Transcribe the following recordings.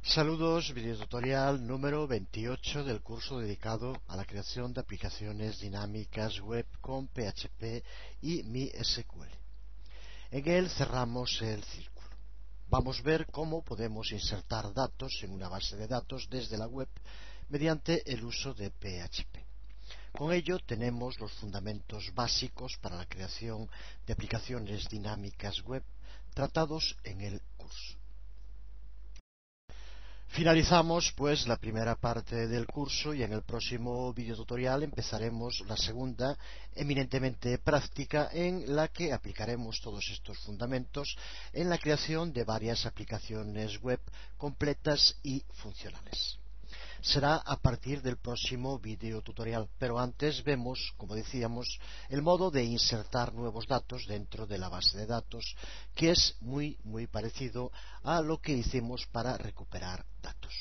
Saludos, videotutorial número 28 del curso dedicado a la creación de aplicaciones dinámicas web con PHP y MySQL. En él cerramos el círculo. Vamos a ver cómo podemos insertar datos en una base de datos desde la web mediante el uso de PHP. Con ello tenemos los fundamentos básicos para la creación de aplicaciones dinámicas web tratados en el curso. Finalizamos pues la primera parte del curso y en el próximo videotutorial empezaremos la segunda, eminentemente práctica, en la que aplicaremos todos estos fundamentos en la creación de varias aplicaciones web completas y funcionales. Será a partir del próximo videotutorial, pero antes vemos, como decíamos, el modo de insertar nuevos datos dentro de la base de datos, que es muy parecido a lo que hicimos para recuperar datos.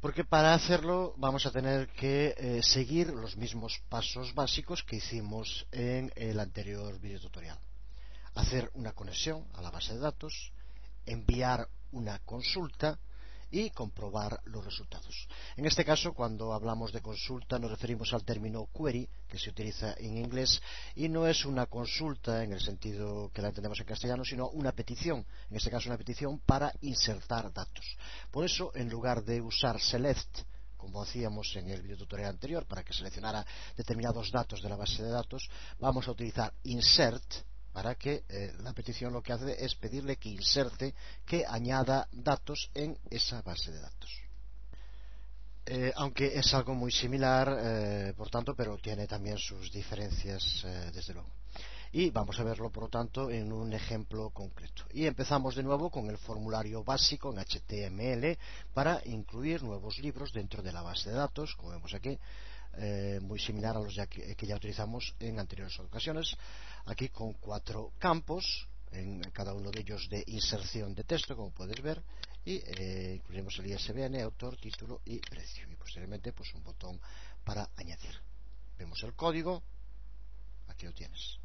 Porque para hacerlo vamos a tener que seguir los mismos pasos básicos que hicimos en el anterior videotutorial. Hacer una conexión a la base de datos, enviar una consulta y comprobar los resultados. En este caso, cuando hablamos de consulta, nos referimos al término query, que se utiliza en inglés, y no es una consulta en el sentido que la entendemos en castellano, sino una petición, en este caso una petición para insertar datos. Por eso, en lugar de usar select, como hacíamos en el videotutorial anterior, para que seleccionara determinados datos de la base de datos, vamos a utilizar insert, para que la petición lo que hace es pedirle que inserte, que añada datos en esa base de datos. Aunque es algo muy similar, por tanto, pero tiene también sus diferencias, desde luego. Y vamos a verlo, por lo tanto, en un ejemplo concreto. Y empezamos de nuevo con el formulario básico en HTML para incluir nuevos libros dentro de la base de datos, como vemos aquí. Muy similar a los que ya utilizamos en anteriores ocasiones, aquí con 4 campos, en cada uno de ellos de inserción de texto, como puedes ver, y incluiremos el ISBN, autor, título y precio, y posteriormente pues un botón para añadir. Vemos el código, aquí lo tienes.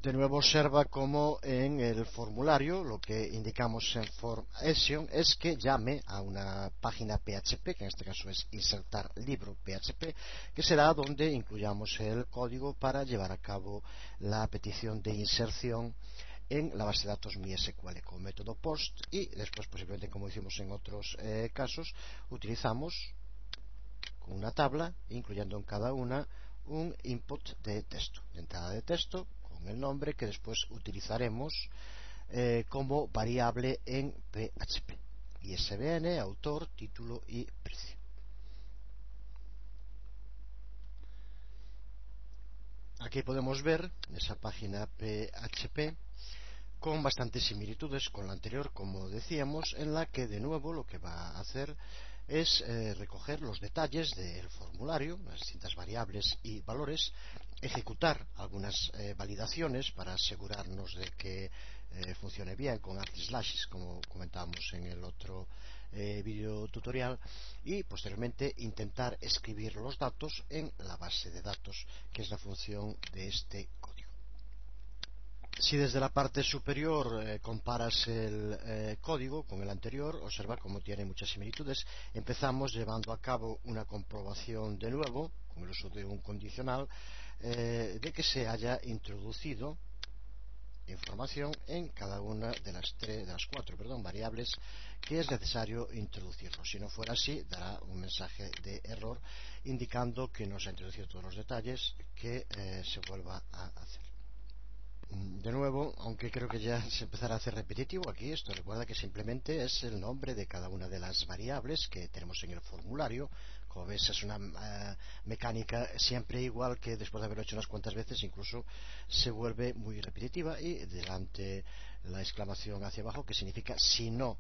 De nuevo observa como en el formulario lo que indicamos en form action es que llame a una página PHP, que en este caso es insertar libro PHP, que será donde incluyamos el código para llevar a cabo la petición de inserción en la base de datos MySQL con método post, y después posiblemente, como hicimos en otros casos, utilizamos con una tabla incluyendo en cada una un input de texto, de entrada de texto, el nombre que después utilizaremos como variable en PHP. ISBN, autor, título y precio. Aquí podemos ver en esa página PHP con bastantes similitudes con la anterior, como decíamos, en la que de nuevo lo que va a hacer es recoger los detalles del formulario, las distintas variables y valores, ejecutar algunas validaciones para asegurarnos de que funcione bien con // como comentábamos en el otro video tutorial, y posteriormente intentar escribir los datos en la base de datos, que es la función de este código. Si desde la parte superior comparas el código con el anterior, observa cómo tiene muchas similitudes. Empezamos llevando a cabo una comprobación de nuevo, con el uso de un condicional, de que se haya introducido información en cada una de las cuatro variables que es necesario introducirlo. Si no fuera así, dará un mensaje de error indicando que no se han introducido todos los detalles, que se vuelva a hacer. De nuevo, aunque creo que ya se empezará a hacer repetitivo aquí, esto recuerda que simplemente es el nombre de cada una de las variables que tenemos en el formulario. Como ves, es una mecánica siempre igual, que después de haberlo hecho unas cuantas veces incluso se vuelve muy repetitiva, y delante la exclamación hacia abajo, que significa si no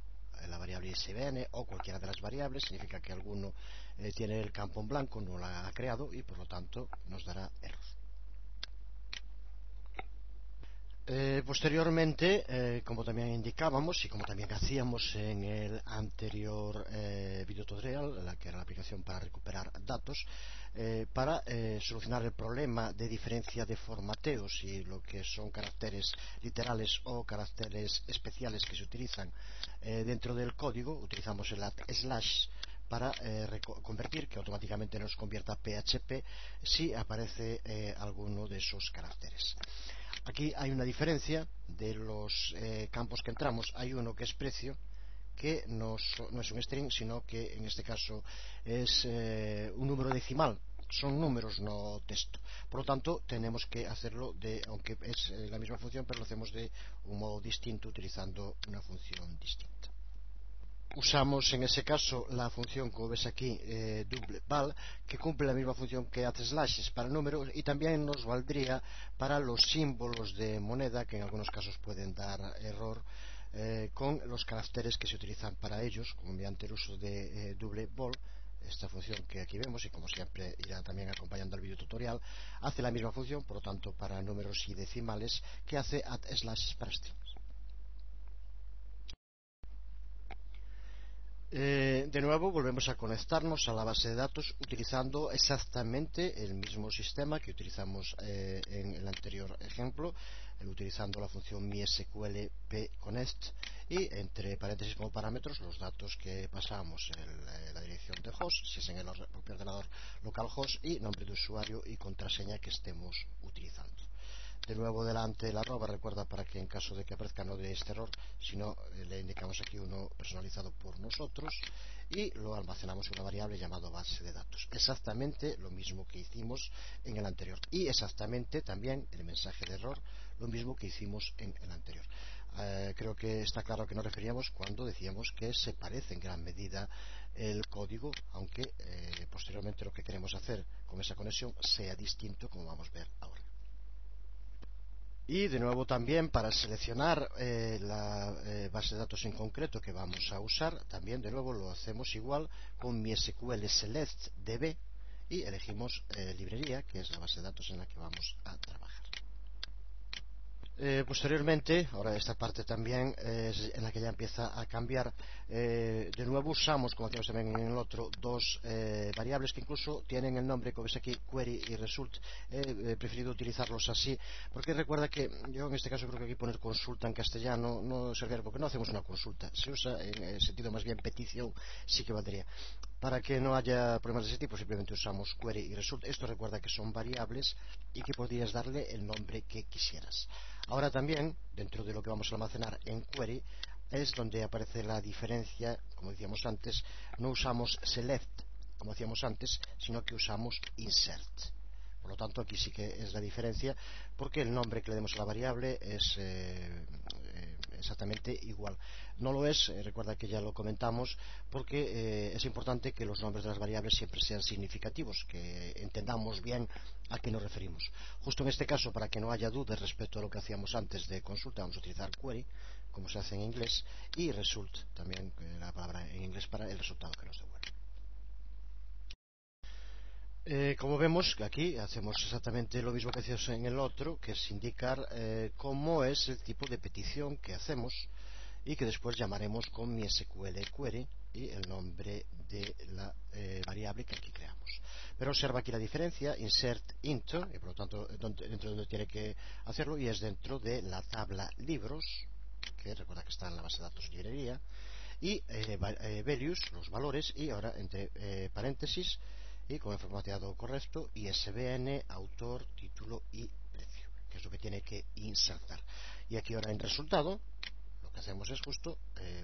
la variable ISBN o cualquiera de las variables, significa que alguno tiene el campo en blanco, no la ha creado, y por lo tanto nos dará error. Posteriormente, como también indicábamos y como también hacíamos en el anterior videotutorial, la que era la aplicación para recuperar datos, para solucionar el problema de diferencia de formateo, si lo que son caracteres literales o caracteres especiales que se utilizan dentro del código. Utilizamos el // para convertir, que automáticamente nos convierta a PHP si aparece alguno de esos caracteres. Aquí hay una diferencia de los campos que entramos. Hay uno que es precio, que no es un string, sino que en este caso es un número decimal. Son números, no texto. Por lo tanto, tenemos que hacerlo aunque es la misma función, pero lo hacemos de un modo distinto, utilizando una función distinta. Usamos en ese caso la función, como ves aquí, double_val, que cumple la misma función que // para números, y también nos valdría para los símbolos de moneda, que en algunos casos pueden dar error con los caracteres que se utilizan para ellos, como mediante el uso de double_vol. Esta función que aquí vemos, y como siempre irá también acompañando al vídeo tutorial, hace la misma función, por lo tanto, para números y decimales, que hace // para strings. De nuevo volvemos a conectarnos a la base de datos utilizando exactamente el mismo sistema que utilizamos en el anterior ejemplo, utilizando la función mysql_pconnect, y entre paréntesis como parámetros los datos que pasamos, la dirección de host, si es en el propio ordenador localhost, y nombre de usuario y contraseña que estemos utilizando. De nuevo delante el arroba, recuerda, para que en caso de que aparezca no de este error, sino le indicamos aquí uno personalizado por nosotros, y lo almacenamos en una variable llamada base de datos. Exactamente lo mismo que hicimos en el anterior, y exactamente también el mensaje de error, lo mismo que hicimos en el anterior. Creo que está claro a qué nos referíamos cuando decíamos que se parece en gran medida el código, aunque posteriormente lo que queremos hacer con esa conexión sea distinto, como vamos a ver ahora. Y de nuevo también para seleccionar la base de datos en concreto que vamos a usar, también de nuevo lo hacemos igual con MySQL Select DB, y elegimos librería, que es la base de datos en la que vamos a trabajar. Posteriormente, ahora esta parte también es en la que ya empieza a cambiar. De nuevo usamos, como hacíamos también en el otro, dos variables que incluso tienen el nombre, como ves aquí, query y result. He preferido utilizarlos así, porque recuerda que yo en este caso creo que aquí poner consulta en castellano no serviría, porque no hacemos una consulta, se usa en el sentido más bien petición, sí que valdría. Para que no haya problemas de ese tipo, simplemente usamos query y result. Esto recuerda que son variables y que podrías darle el nombre que quisieras. Ahora también, dentro de lo que vamos a almacenar en query, es donde aparece la diferencia. Como decíamos antes, no usamos select, como decíamos antes, sino que usamos insert. Por lo tanto, aquí sí que es la diferencia, porque el nombre que le demos a la variable es exactamente igual. No lo es, recuerda que ya lo comentamos, porque es importante que los nombres de las variables siempre sean significativos, que entendamos bien a qué nos referimos. Justo en este caso, para que no haya dudas respecto a lo que hacíamos antes de consulta, vamos a utilizar query, como se hace en inglés, y result, también la palabra en inglés para el resultado que nos devuelve. Como vemos, aquí hacemos exactamente lo mismo que hacíamos en el otro, que es indicar cómo es el tipo de petición que hacemos, y que después llamaremos con MySQL query y el nombre de la variable que aquí creamos. Pero observa aquí la diferencia, insert into, y por lo tanto dentro de donde tiene que hacerlo, y es dentro de la tabla libros, que recuerda que está en la base de datos librería, y values, los valores, y ahora entre paréntesis, y con el formateado correcto, ISBN, autor, título y precio, que es lo que tiene que insertar. Y aquí ahora en resultado lo que hacemos es justo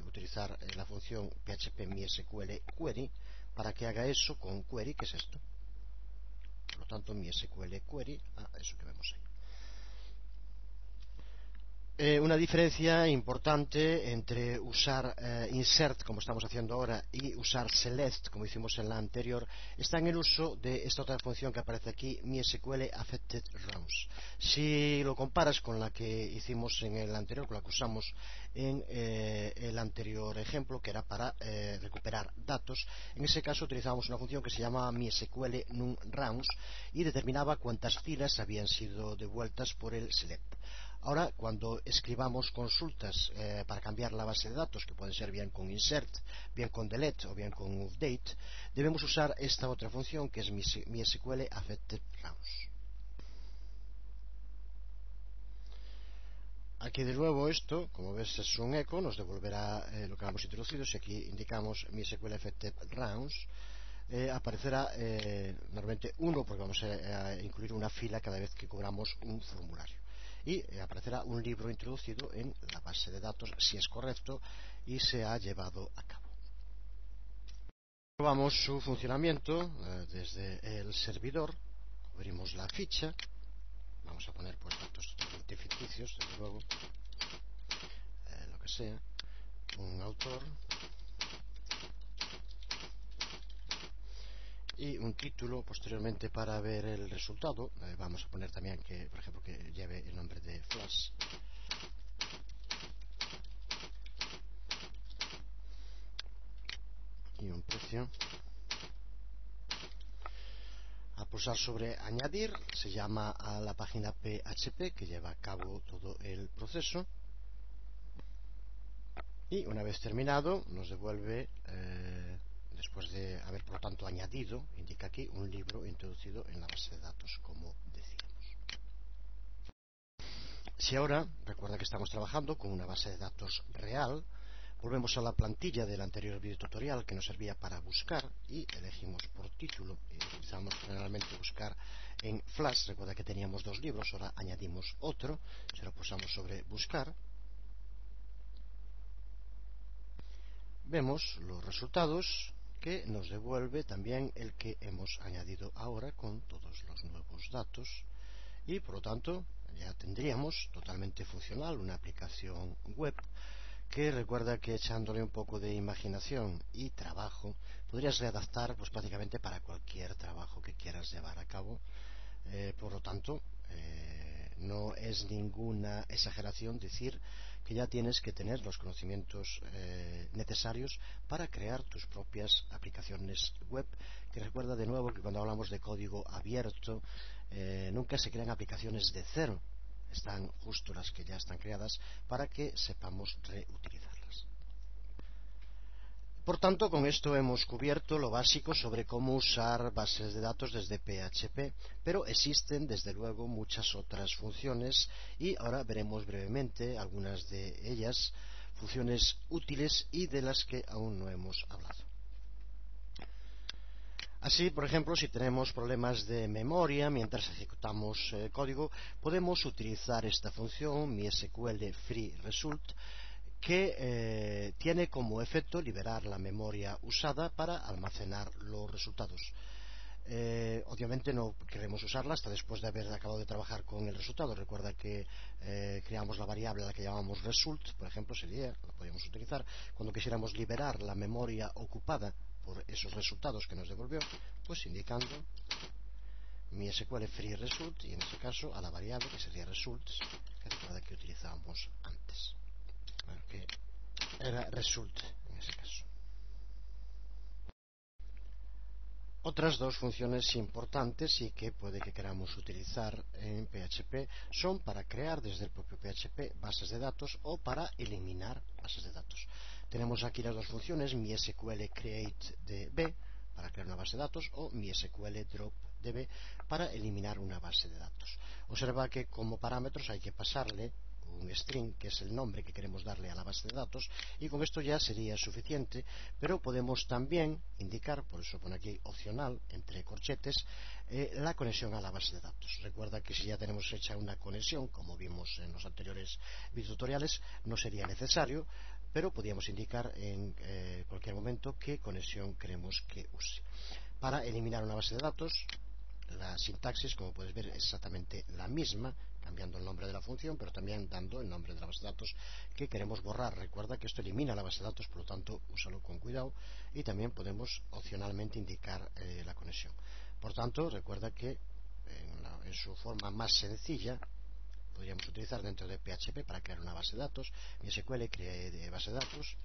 utilizar la función php mysql query para que haga eso con query, que es esto. Por lo tanto, mysql query a eso que vemos ahí. Una diferencia importante entre usar insert, como estamos haciendo ahora, y usar select, como hicimos en la anterior, está en el uso de esta otra función que aparece aquí, MySQL Affected Rounds. Si lo comparas con la que hicimos en el anterior, con la que usamos en el anterior ejemplo, que era para recuperar datos, en ese caso utilizábamos una función que se llamaba MySQL NumRounds y determinaba cuántas filas habían sido devueltas por el select. Ahora, cuando escribamos consultas para cambiar la base de datos, que pueden ser bien con insert, bien con delete o bien con update, debemos usar esta otra función que es MySQL Affected Rounds. Aquí de nuevo esto, como ves, es un eco, nos devolverá lo que hemos introducido. Si aquí indicamos MySQL Affected Rounds, aparecerá normalmente 1 porque vamos a incluir una fila cada vez que cobramos un formulario. Y aparecerá un libro introducido en la base de datos si es correcto y se ha llevado a cabo. Probamos su funcionamiento desde el servidor, abrimos la ficha, vamos a poner pues datos ficticios, desde luego, lo que sea, un autor y un título posteriormente para ver el resultado. Vamos a poner también que, por ejemplo, que lleve el nombre de Flash. Y un precio. A pulsar sobre añadir se llama a la página PHP que lleva a cabo todo el proceso. Y una vez terminado nos devuelve, después de haber por lo tanto añadido, indica aquí un libro introducido en la base de datos, como decíamos. Si ahora, recuerda que estamos trabajando con una base de datos real, volvemos a la plantilla del anterior video tutorial que nos servía para buscar y elegimos por título y utilizamos generalmente buscar en Flash. Recuerda que teníamos dos libros, ahora añadimos otro, se lo pulsamos sobre buscar. Vemos los resultados que nos devuelve también el que hemos añadido ahora con todos los nuevos datos y por lo tanto ya tendríamos totalmente funcional una aplicación web que recuerda que echándole un poco de imaginación y trabajo podrías readaptar pues prácticamente para cualquier trabajo que quieras llevar a cabo. Por lo tanto, no es ninguna exageración decir que ya tienes que tener los conocimientos necesarios para crear tus propias aplicaciones web, que recuerda de nuevo que cuando hablamos de código abierto nunca se crean aplicaciones de cero, están justo las que ya están creadas para que sepamos reutilizarlas. Por tanto, con esto hemos cubierto lo básico sobre cómo usar bases de datos desde PHP, pero existen desde luego muchas otras funciones y ahora veremos brevemente algunas de ellas, funciones útiles y de las que aún no hemos hablado. Así, por ejemplo, si tenemos problemas de memoria mientras ejecutamos código, podemos utilizar esta función MySQL Free Result que tiene como efecto liberar la memoria usada para almacenar los resultados. Obviamente no queremos usarla hasta después de haber acabado de trabajar con el resultado. Recuerda que creamos la variable a la que llamamos result, por ejemplo, la podemos utilizar cuando quisiéramos liberar la memoria ocupada por esos resultados que nos devolvió, pues indicando MySQL Free Result y en este caso a la variable que sería results, que recuerda que utilizábamos antes. Bueno, que era result en ese caso. Otras dos funciones importantes y que puede que queramos utilizar en PHP son para crear desde el propio PHP bases de datos o para eliminar bases de datos. Tenemos aquí las dos funciones, MySQL create DB para crear una base de datos o MySQL drop DB para eliminar una base de datos. Observa que como parámetros hay que pasarle un string, que es el nombre que queremos darle a la base de datos, y con esto ya sería suficiente, pero podemos también indicar, por eso pone aquí opcional, entre corchetes, la conexión a la base de datos. Recuerda que si ya tenemos hecha una conexión, como vimos en los anteriores videotutoriales, no sería necesario, pero podríamos indicar en cualquier momento qué conexión queremos que use. Para eliminar una base de datos, la sintaxis, como puedes ver, es exactamente la misma, cambiando el nombre de la función, pero también dando el nombre de la base de datos que queremos borrar. Recuerda que esto elimina la base de datos, por lo tanto, úsalo con cuidado. Y también podemos opcionalmente indicar la conexión. Por tanto, recuerda que en su forma más sencilla podríamos utilizar dentro de PHP para crear una base de datos. MySQL cree base de datos,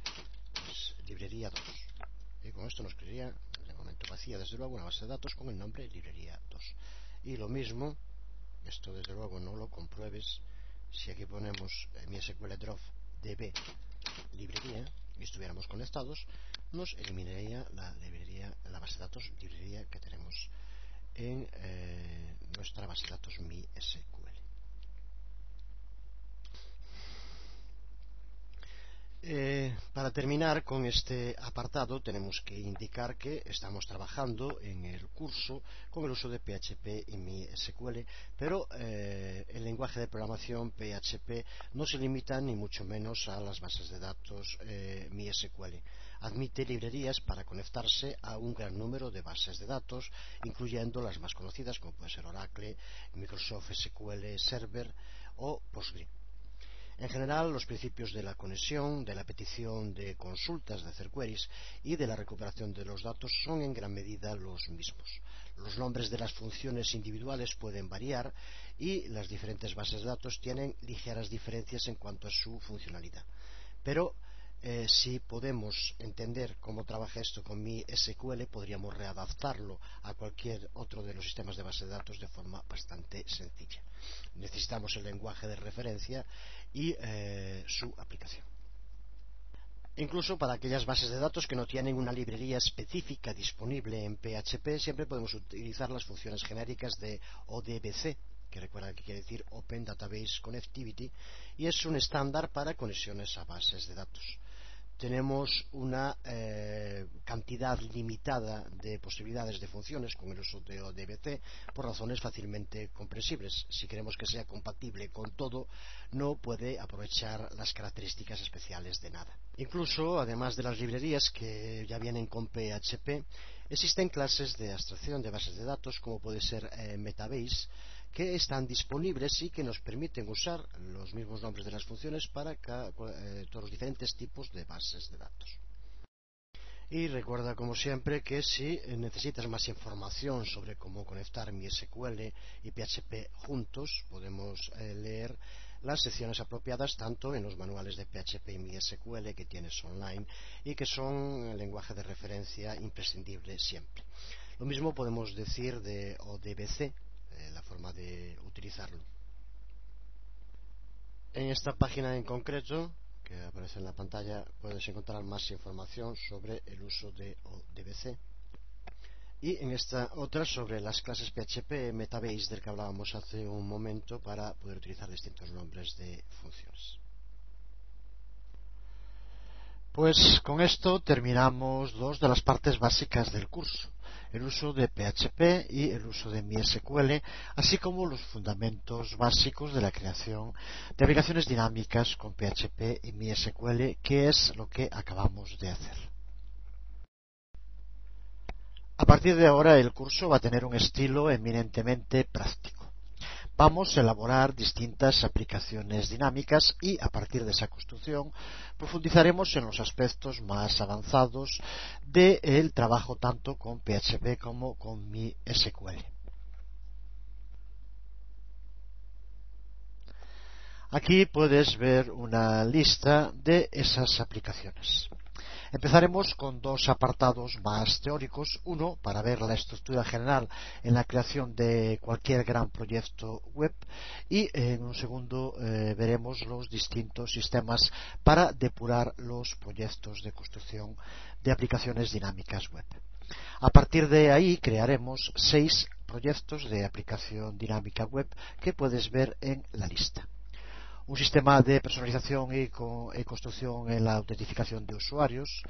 pues, librería 2. Y con esto nos crearía, de momento vacía desde luego, una base de datos con el nombre librería 2. Y lo mismo, esto desde luego no lo compruebes si aquí ponemos MySQL drop db librería y estuviéramos conectados, nos eliminaría la base de datos librería que tenemos en nuestra base de datos MySQL. Para terminar con este apartado tenemos que indicar que estamos trabajando en el curso con el uso de PHP y MySQL, pero el lenguaje de programación PHP no se limita ni mucho menos a las bases de datos MySQL. Admite librerías para conectarse a un gran número de bases de datos, incluyendo las más conocidas como puede ser Oracle, Microsoft SQL Server o Postgre. En general, los principios de la conexión, de la petición de consultas, de hacer queries y de la recuperación de los datos son en gran medida los mismos. Los nombres de las funciones individuales pueden variar y las diferentes bases de datos tienen ligeras diferencias en cuanto a su funcionalidad. Pero si podemos entender cómo trabaja esto con MySQL, podríamos readaptarlo a cualquier otro de los sistemas de base de datos de forma bastante sencilla. Necesitamos el lenguaje de referencia y su aplicación. Incluso para aquellas bases de datos que no tienen una librería específica disponible en PHP, siempre podemos utilizar las funciones genéricas de ODBC, que recuerda que quiere decir Open Database Connectivity, y es un estándar para conexiones a bases de datos. Tenemos una cantidad limitada de posibilidades de funciones con el uso de ODBC por razones fácilmente comprensibles. Si queremos que sea compatible con todo, no puede aprovechar las características especiales de nada. Incluso, además de las librerías que ya vienen con PHP, existen clases de abstracción de bases de datos como puede ser Metabase, que están disponibles y que nos permiten usar los mismos nombres de las funciones para todos los diferentes tipos de bases de datos. Y recuerda, como siempre, que si necesitas más información sobre cómo conectar MySQL y PHP juntos, podemos leer las secciones apropiadas tanto en los manuales de PHP y MySQL que tienes online y que son el lenguaje de referencia imprescindible siempre. Lo mismo podemos decir de ODBC, la forma de utilizarlo. En esta página en concreto, que aparece en la pantalla, puedes encontrar más información sobre el uso de ODBC. Y en esta otra sobre las clases PHP Metabase del que hablábamos hace un momento para poder utilizar distintos nombres de funciones. Pues con esto terminamos dos de las partes básicas del curso, el uso de PHP y el uso de MySQL, así como los fundamentos básicos de la creación de aplicaciones dinámicas con PHP y MySQL, que es lo que acabamos de hacer. A partir de ahora el curso va a tener un estilo eminentemente práctico. Vamos a elaborar distintas aplicaciones dinámicas y a partir de esa construcción profundizaremos en los aspectos más avanzados del trabajo tanto con PHP como con MySQL. Aquí puedes ver una lista de esas aplicaciones. Empezaremos con dos apartados más teóricos, uno para ver la estructura general en la creación de cualquier gran proyecto web y en un segundo veremos los distintos sistemas para depurar los proyectos de construcción de aplicaciones dinámicas web. A partir de ahí crearemos 6 proyectos de aplicación dinámica web que puedes ver en la lista. Un sistema de personalización y construcción en la autentificación de usuarios,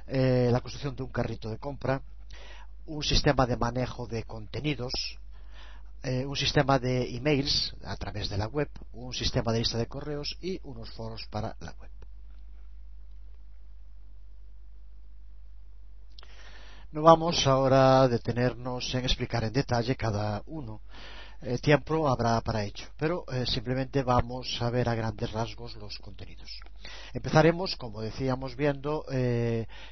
la construcción de un carrito de compra, un sistema de manejo de contenidos, un sistema de emails a través de la web, un sistema de lista de correos y unos foros para la web. No vamos ahora a detenernos en explicar en detalle cada uno. Tiempo habrá para ello, pero simplemente vamos a ver a grandes rasgos los contenidos. Empezaremos, como decíamos, viendo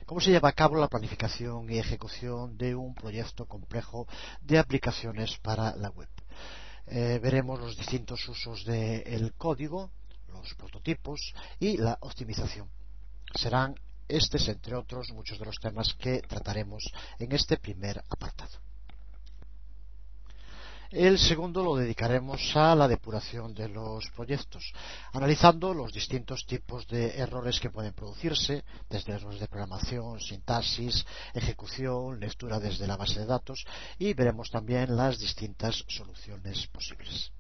cómo se lleva a cabo la planificación y ejecución de un proyecto complejo de aplicaciones para la web. Veremos los distintos usos del código, los prototipos y la optimización. Serán estos, entre otros, muchos de los temas que trataremos en este primer apartado. El segundo lo dedicaremos a la depuración de los proyectos, analizando los distintos tipos de errores que pueden producirse, desde errores de programación, sintaxis, ejecución, lectura desde la base de datos, y veremos también las distintas soluciones posibles.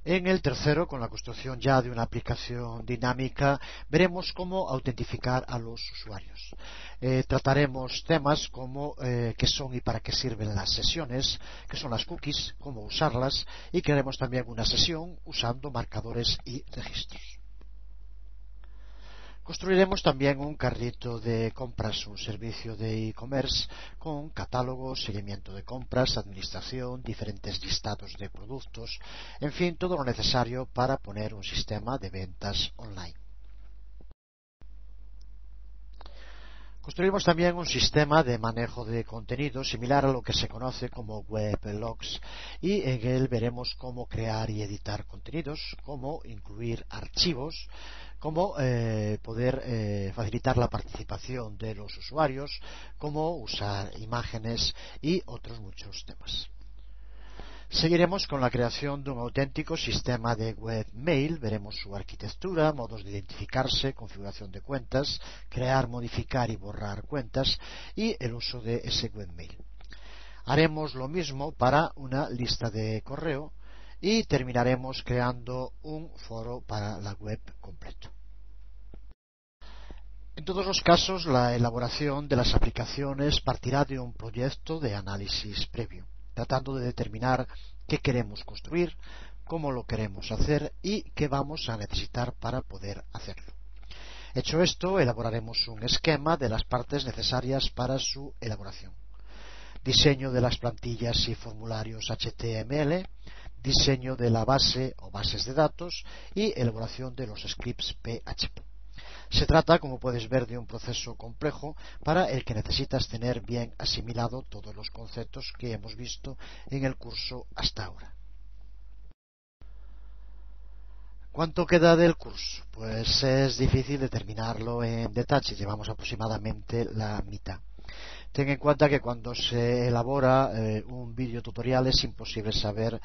En el tercero, con la construcción ya de una aplicación dinámica, veremos cómo autentificar a los usuarios. Trataremos temas como qué son y para qué sirven las sesiones, qué son las cookies, cómo usarlas, y crearemos también una sesión usando marcadores y registros. Construiremos también un carrito de compras, un servicio de e-commerce con catálogos, seguimiento de compras, administración, diferentes listados de productos, en fin, todo lo necesario para poner un sistema de ventas online. Construimos también un sistema de manejo de contenido similar a lo que se conoce como weblogs, y en él veremos cómo crear y editar contenidos, cómo incluir archivos, cómo poder facilitar la participación de los usuarios, cómo usar imágenes y otros muchos temas. Seguiremos con la creación de un auténtico sistema de webmail. Veremos su arquitectura, modos de identificarse, configuración de cuentas, crear, modificar y borrar cuentas y el uso de ese webmail. Haremos lo mismo para una lista de correo y terminaremos creando un foro para la web completo. En todos los casos, la elaboración de las aplicaciones partirá de un proyecto de análisis previo, tratando de determinar qué queremos construir, cómo lo queremos hacer y qué vamos a necesitar para poder hacerlo. Hecho esto, elaboraremos un esquema de las partes necesarias para su elaboración. Diseño de las plantillas y formularios HTML, diseño de la base o bases de datos y elaboración de los scripts PHP. Se trata, como puedes ver, de un proceso complejo para el que necesitas tener bien asimilado todos los conceptos que hemos visto en el curso hasta ahora. ¿Cuánto queda del curso? Pues es difícil determinarlo en detalle, llevamos aproximadamente la mitad. Ten en cuenta que cuando se elabora un vídeo tutorial es imposible saber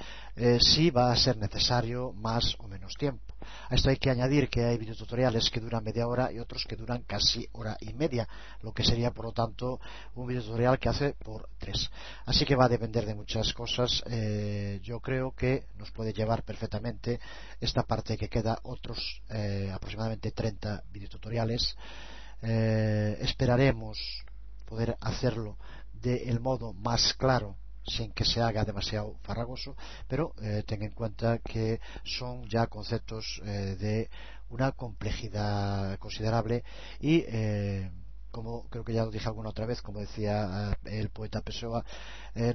si va a ser necesario más o menos tiempo. A esto hay que añadir que hay videotutoriales que duran media hora y otros que duran casi hora y media, lo que sería por lo tanto un videotutorial que hace por 3. Así que va a depender de muchas cosas. Yo creo que nos puede llevar perfectamente esta parte que queda otros aproximadamente 30 videotutoriales. Esperaremos poder hacerlo del modo más claro sin que se haga demasiado farragoso, pero ten en cuenta que son ya conceptos de una complejidad considerable y como creo que ya lo dije alguna otra vez, como decía el poeta Pessoa,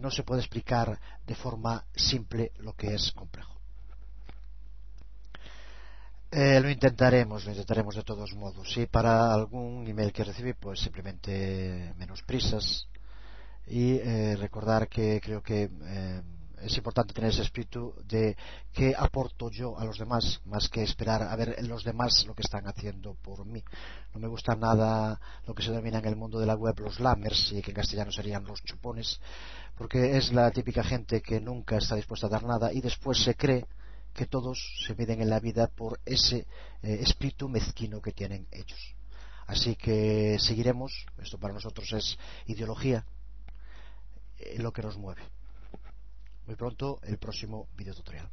no se puede explicar de forma simple lo que es complejo. Lo intentaremos de todos modos. Y para algún email que recibí, pues simplemente menos prisas y recordar que creo que es importante tener ese espíritu de qué aporto yo a los demás, más que esperar a ver los demás lo que están haciendo por mí. No me gusta nada lo que se denomina en el mundo de la web los lammers, y que en castellano serían los chupones, porque es la típica gente que nunca está dispuesta a dar nada y después se cree que todos se miden en la vida por ese espíritu mezquino que tienen ellos. Así que seguiremos, esto para nosotros es ideología, lo que nos mueve. Muy pronto el próximo video tutorial.